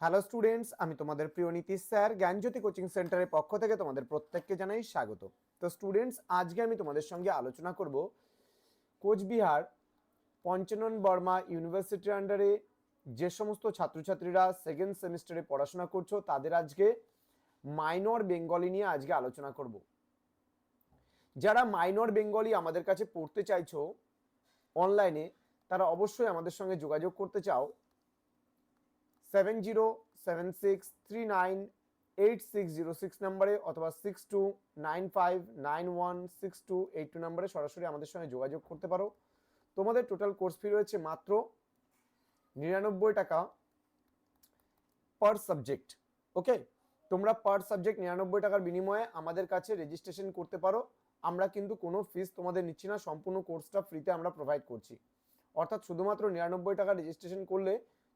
Hello students, আমি তোমাদের প্রিয় নীতিশ স্যার জ্ঞানজ্যোতি কোচিং সেন্টারের পক্ষ থেকে তোমাদের প্রত্যেককে জানাই স্বাগত। তো স্টুডেন্টস, আজকে আমি তোমাদের সঙ্গে আলোচনা করব কোচবিহার পঞ্চানন বর্মা ইউনিভার্সিটির আন্ডারে যে সমস্ত ছাত্রছাত্রীরা সেকেন্ড সেমিস্টারে পড়াশোনা করছো তাদের আজকে মাইনর বেঙ্গলি নিয়ে আজকে আলোচনা করব। যারা মাইনর বেঙ্গলি আমাদের কাছে পড়তে চাইছো অনলাইনে, তারা অবশ্যই আমাদের সঙ্গে যোগাযোগ করতে চাও 7076398606 নম্বরে অথবা 6295916282 নম্বরে সরাসরি আমাদের সঙ্গে যোগাযোগ করতে পারো। তোমাদের টোটাল কোর্স ফি রয়েছে মাত্র 99 টাকা পার সাবজেক্ট। ওকে, তোমরা পার সাবজেক্ট 99 টাকার বিনিময়ে আমাদের কাছে রেজিস্ট্রেশন করতে পারো। আমরা কিন্তু কোনো ফিস তোমাদের নিচ্ছি না, সম্পূর্ণ কোর্সটা ফ্রিতে আমরা প্রোভাইড করছি। অর্থাৎ শুধুমাত্র 99 টাকা রেজিস্ট্রেশন করলে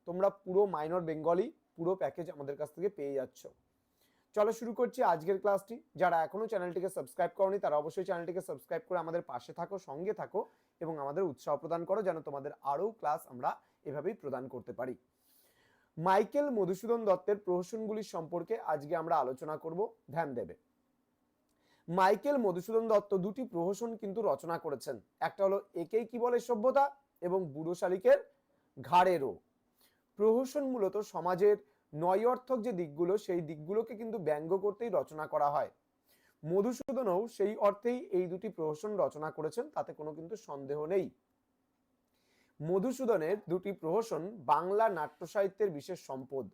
তোমরা পুরো মাইনর বেঙ্গলি পুরো প্যাকেজ আমাদের কাছ থেকে পেয়ে যাচ্ছ। চলো শুরু করছি আজকের ক্লাসটি। যারা এখনো চ্যানেলটিকে সাবস্ক্রাইব করোনি তারা অবশ্যই চ্যানেলটিকে সাবস্ক্রাইব করে আমাদের পাশে থাকো, সঙ্গে থাকো এবং আমাদের উৎসাহ প্রদান করো যেন তোমাদের আরও ক্লাস আমরা এভাবেই প্রদান করতে পারি। মাইকেল মধুসূদন দত্তের প্রহসনগুলির সম্পর্কে আজকে আমরা আলোচনা করব, ধ্যান দেবে। মাইকেল মধুসূদন দত্ত দুটি প্রহসন কিন্তু রচনা করেছেন। একটা হলো একেই কি বলে সভ্যতা এবং বুড়ো শালিকের ঘাড়েরও। প্রহসন মূলত সমাজের নয়অর্থক যে দিকগুলো সেই দিকগুলোকে কিন্তু ব্যঙ্গ করতেই রচনা করা হয়। মধুসূদনও সেই অর্থেই এই দুটি প্রহসন রচনা করেছেন, তাতে কোনো কিন্তু সন্দেহ নেই। মধুসূদনের দুটি প্রহসন বাংলা নাট্য সাহিত্যের বিশেষ সম্পদ।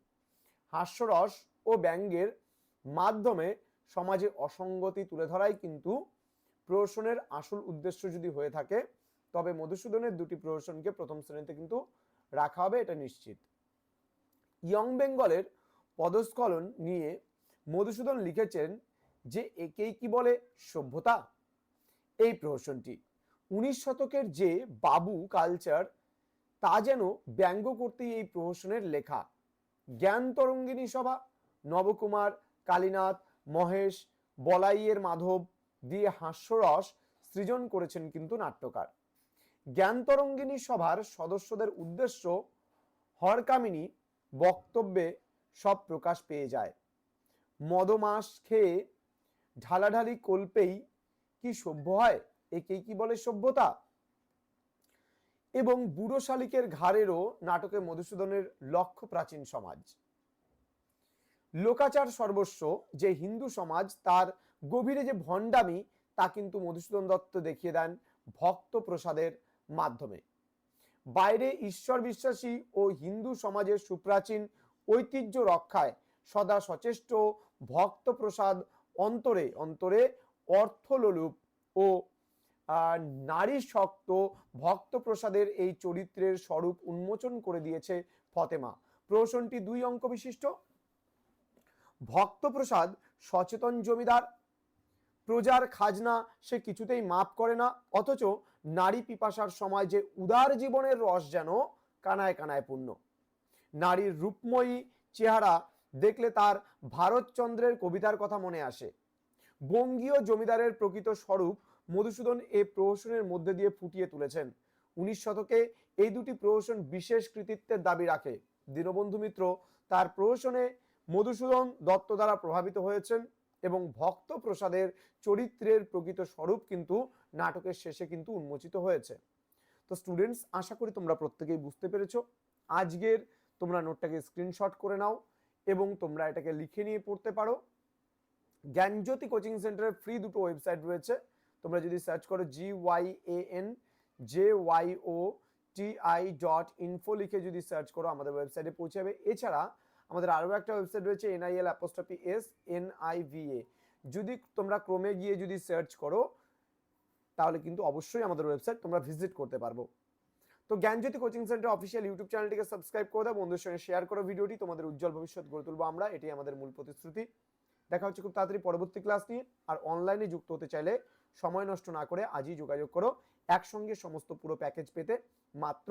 হাস্যরস ও ব্যঙ্গের মাধ্যমে সমাজে অসঙ্গতি তুলে ধরাই কিন্তু প্রহসনের আসল উদ্দেশ্য যদি হয়ে থাকে, তবে মধুসূদনের দুটি প্রহসনকে প্রথম শ্রেণীতে কিন্তু রাখা হবে, এটা নিশ্চিত। ইয়ং বেঙ্গলের পদস্খলন নিয়ে মধুসূদন লিখেছেন যে একেই কি বলে সভ্যতা। এই প্রহসনটি 19 শতকের যে বাবু কালচার তা যেন ব্যঙ্গ করতেই এই প্রহসনের লেখা। জ্ঞান তরঙ্গিনী সভা, নবকুমার, কালীনাথ, মহেশ, বলাইয়ের মাধব দিয়ে হাস্যরস সৃজন করেছেন কিন্তু নাট্যকার। জ্ঞান তরঙ্গিনী সভার সদস্যদের উদ্দেশ্য হরকামিনী বক্তব্যে সব প্রকাশ পেয়ে যায়। মদমাস খেয়ে ঢালাঢালি কল্পেই কি সভ্য হয়, একেই কি বলে সভ্যতা। এবং বুড়ো শালিকের ঘাড়েরও নাটকে মধুসূদনের লক্ষ্য প্রাচীন সমাজ। লোকাচার সর্বস্ব যে হিন্দু সমাজ তার গভীরে যে ভণ্ডামি তা কিন্তু মধুসূদন দত্ত দেখিয়ে দেন ভক্ত প্রসাদের মাধ্যমে। বাইরে ঈশ্বর বিশ্বাসী ও হিন্দু সমাজের সুপ্রাচীন ঐতিহ্য রক্ষায় সদা সচেষ্ট ভক্ত প্রসাদ অন্তরে অন্তরে অর্থলোলুপ ও নারী শক্ত ভক্ত প্রসাদের এই চরিত্রের স্বরূপ উন্মোচন করে দিয়েছে ফতেমা। প্রহসনটি 2 অঙ্ক বিশিষ্ট। ভক্ত প্রসাদ সচেতন জমিদার, প্রজার খাজনা সে কিছুতেই মাপ করে না, অথচ নারী পিপাসার সময় যে উদার জীবনের রস যেন কানায় কানায় পূর্ণ। নারীর রূপময়ী চেহারা দেখলে তার ভারতচন্দ্রের কবিতার কথা মনে আসে। বঙ্গীয় জমিদারের প্রকৃত স্বরূপ মধুসূদন এই প্রহসনের মধ্যে দিয়ে ফুটিয়ে তুলেছেন। 19 শতকে এই দুটি প্রহসন বিশেষ কৃতিত্বের দাবি রাখে। দীনবন্ধু মিত্র তার প্রহসনে মধুসূদন দত্ত দ্বারা প্রভাবিত হয়েছেন এবং ভক্ত প্রসাদের চরিত্রের প্রকৃত স্বরূপ কিন্তু নাটকের শেষে কিন্তু উন্মোচিত হয়েছে। তো স্টুডেন্টস, আশা করি তোমরা প্রত্যেকেই বুঝতে পেরেছো। আজকের তোমরা নোটটাকে স্ক্রিনশট করে নাও এবং তোমরা এটাকে লিখে নিয়ে পড়তে পারো। জ্ঞানজ্যোতি কোচিং সেন্টারের ফ্রি দুটো ওয়েবসাইট রয়েছে। তোমরা যদি সার্চ করো GYANJYOTI.info লিখে যদি সার্চ করো আমাদের ওয়েবসাইটে পৌঁছে যাবে। এছাড়া আমাদের আরও একটা ওয়েবসাইট রয়েছে NIL_SNIVA। যদি তোমরা ক্রমে গিয়ে যদি সার্চ করো তাহলে কিন্তু অবশ্যই আমাদের ওয়েবসাইট তোমরা ভিজিট করতে পারবো। তো জ্ঞানজ্যোতি কোচিং সেন্টার অফিসিয়াল ইউটিউব চ্যানেলটিকে সাবস্ক্রাইব করে দাও, বন্ধুদের সঙ্গে শেয়ার করো ভিডিওটি। তোমাদের উজ্জ্বল ভবিষ্যৎ গড়ে তুলবো আমরা, এটাই আমাদের মূল প্রতিশ্রুতি। দেখা হচ্ছে খুব তাড়াতাড়ি পরবর্তী ক্লাস নিয়ে। আর অনলাইনে যুক্ত হতে চাইলে সময় নষ্ট না করে আজই যোগাযোগ করো। একসঙ্গে সমস্ত পুরো প্যাকেজ পেতে মাত্র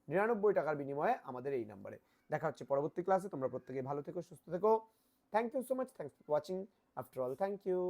99 টাকার বিনিময়ে আমাদের এই নাম্বারে। দেখা হচ্ছে পরবর্তী ক্লাসে। তোমরা প্রত্যেকে ভালো থেকো, সুস্থ থেকো। Thank you so much. Thanks for watching. After all, thank you.